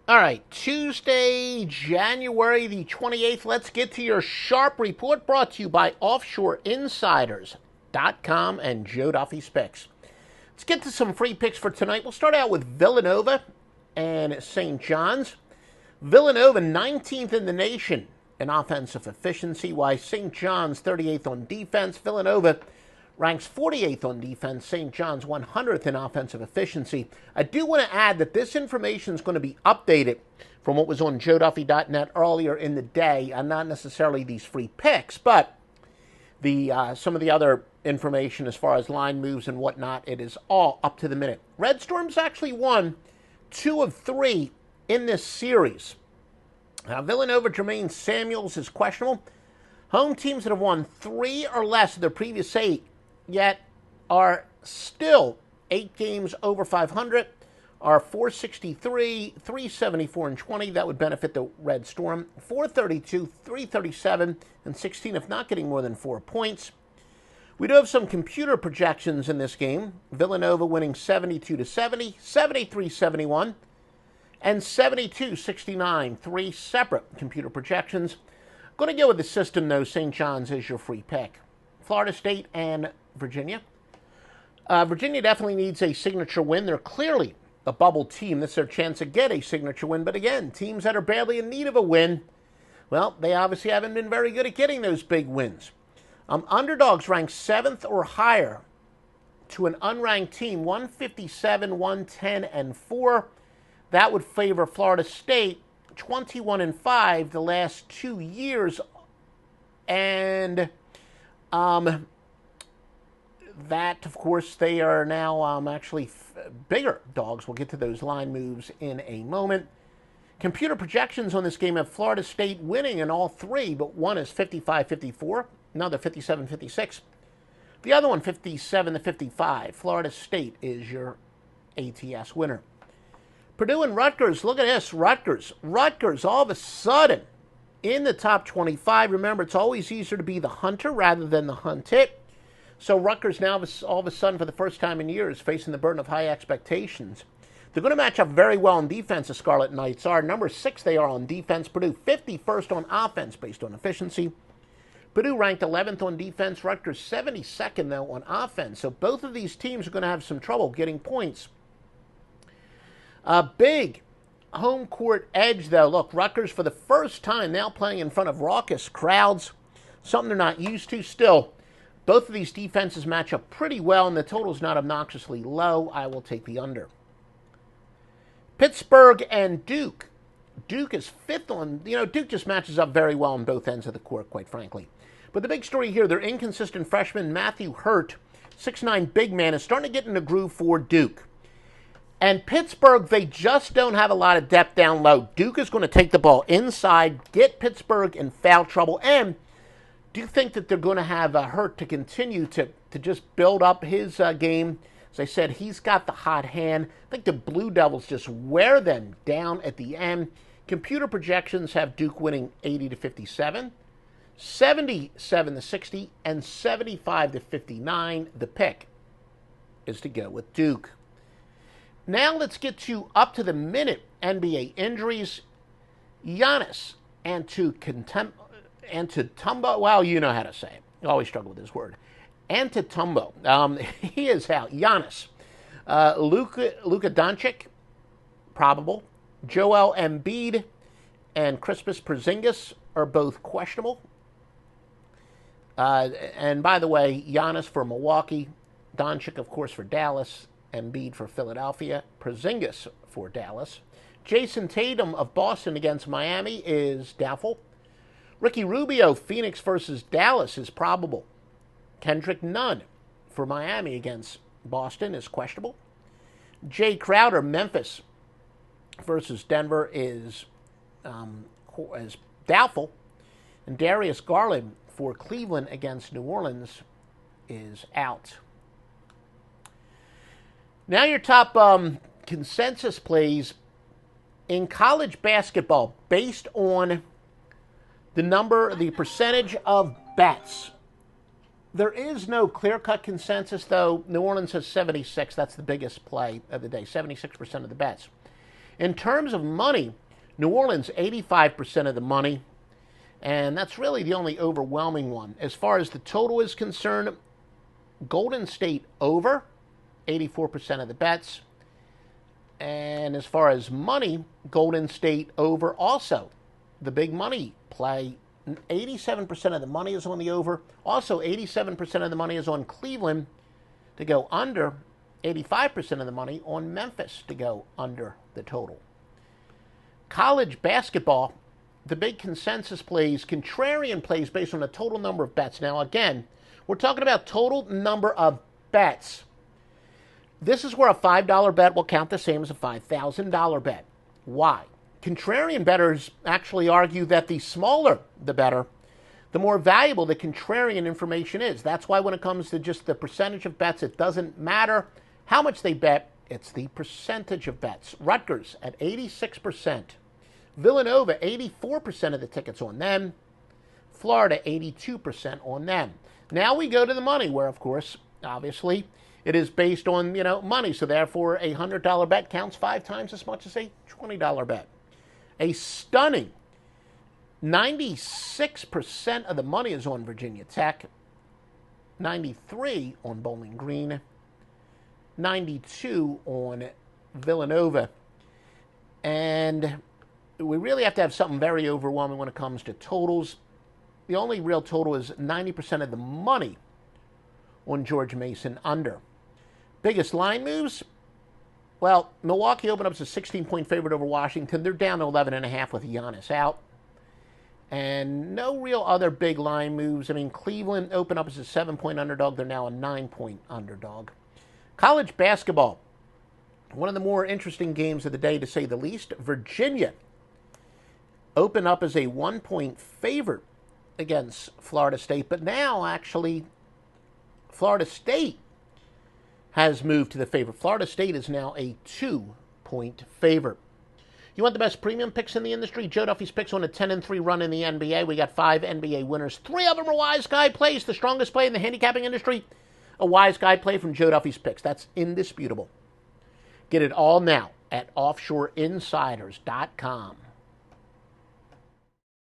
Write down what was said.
All right, Tuesday, January the 28th. Let's get to your sharp report brought to you by OffshoreInsiders.com and Joe Duffy's Picks. Let's get to some free picks for tonight. We'll start out with Villanova and St. John's. Villanova, 19th in the nation in offensive efficiency, while St. John's 38th on defense. Villanova ranks 48th on defense, St. John's 100th in offensive efficiency. I do want to add that this information is going to be updated from what was on joeduffy.net earlier in the day, and not necessarily these free picks, but some of the other information as far as line moves and whatnot. It is all up to the minute. Red Storm's actually won 2 of 3 in this series. Villanova, Jermaine Samuels is questionable. Home teams that have won 3 or less of their previous 8 yet are still 8 games over 500, are 463, 374, and 20. That would benefit the Red Storm. 432, 337, and 16 if not getting more than 4 points. We do have some computer projections in this game. Villanova winning 72-70, 73-71, and 72-69. 3 separate computer projections. Going to go with the system, though. St. John's is your free pick. Florida State and Virginia. Virginia definitely needs a signature win. They're clearly a bubble team. This is their chance to get a signature win. But again, teams that are badly in need of a win, well, they obviously haven't been very good at getting those big wins. Underdogs ranked 7th or higher to an unranked team, 157, 110, and 4. That would favor Florida State, 21-5 the last 2 years. And that, of course, they are now actually bigger dogs. We'll get to those line moves in a moment. Computer projections on this game have Florida State winning in all 3, but one is 55-54, another 57-56. The other one, 57-55. Florida State is your ATS winner. Purdue and Rutgers, look at this. Rutgers all of a sudden in the top 25. Remember, it's always easier to be the hunter rather than the hunted. So Rutgers now, all of a sudden, for the first time in years, facing the burden of high expectations. They're going to match up very well on defense, the Scarlet Knights are. Number 6 they are on defense. Purdue 51st on offense based on efficiency. Purdue ranked 11th on defense. Rutgers 72nd, though, on offense. So both of these teams are going to have some trouble getting points. A big home court edge, though. Look, Rutgers, for the first time, now playing in front of raucous crowds, something they're not used to. Still, both of these defenses match up pretty well, and the total's not obnoxiously low. I will take the under. Pittsburgh and Duke. Duke is 5th on, Duke just matches up very well on both ends of the court, quite frankly. But the big story here, their inconsistent freshman Matthew Hurt, 6'9" big man, is starting to get in the groove for Duke. And Pittsburgh, they just don't have a lot of depth down low. Duke is going to take the ball inside, get Pittsburgh in foul trouble, and do you think that they're going to have Hurt to continue to just build up his game? As I said, he's got the hot hand. I think the Blue Devils just wear them down at the end. Computer projections have Duke winning 80-57, 77-60, and 75-59. The pick is to go with Duke. Now let's get to up-to-the-minute NBA injuries. Giannis Antetokounmpo, well, you know how to say it. I always struggle with this word. Antetokounmpo. He is out. Giannis. Luka Doncic, probable. Joel Embiid and Kristaps Porzingis are both questionable. And by the way, Giannis for Milwaukee, Doncic, of course, for Dallas, Embiid for Philadelphia, Porzingis for Dallas. Jason Tatum of Boston against Miami is doubtful. Ricky Rubio, Phoenix versus Dallas is probable. Kendrick Nunn for Miami against Boston is questionable. Jay Crowder, Memphis versus Denver is doubtful. And Darius Garland for Cleveland against New Orleans is out. Now your top consensus plays in college basketball based on the percentage of bets. There is no clear-cut consensus, though. New Orleans has 76. That's the biggest play of the day, 76% of the bets. In terms of money, New Orleans 85% of the money, and that's really the only overwhelming one. As far as the total is concerned, Golden State over 84% of the bets. And as far as money, Golden State over also. The big money play, 87% of the money is on the over. Also, 87% of the money is on Cleveland to go under. 85% of the money on Memphis to go under the total. College basketball, the big consensus plays, contrarian plays based on the total number of bets. Now, again, we're talking about total number of bets. This is where a $5 bet will count the same as a $5,000 bet. Why? Contrarian bettors actually argue that the smaller the better, the more valuable the contrarian information is. That's why when it comes to just the percentage of bets, it doesn't matter how much they bet, it's the percentage of bets. Rutgers at 86%. Villanova, 84% of the tickets on them. Florida, 82% on them. Now we go to the money, where, of course, obviously, it is based on, money. So therefore, a $100 bet counts 5 times as much as a $20 bet. A stunning 96% of the money is on Virginia Tech. 93% on Bowling Green. 92% on Villanova. And we really have to have something very overwhelming when it comes to totals. The only real total is 90% of the money on George Mason under. Biggest line moves? Well, Milwaukee opened up as a 16-point favorite over Washington. They're down to 11.5 with Giannis out. And no real other big line moves. I mean, Cleveland opened up as a 7-point underdog. They're now a 9-point underdog. College basketball, one of the more interesting games of the day, to say the least. Virginia opened up as a 1-point favorite against Florida State, but now actually Florida State has moved to the favorite. Florida State is now a 2-point favorite. You want the best premium picks in the industry? Joe Duffy's picks on a 10-3 run in the NBA. We got 5 NBA winners. 3 of them are Wise Guy plays. The strongest play in the handicapping industry, a Wise Guy play from Joe Duffy's picks. That's indisputable. Get it all now at offshoreinsiders.com.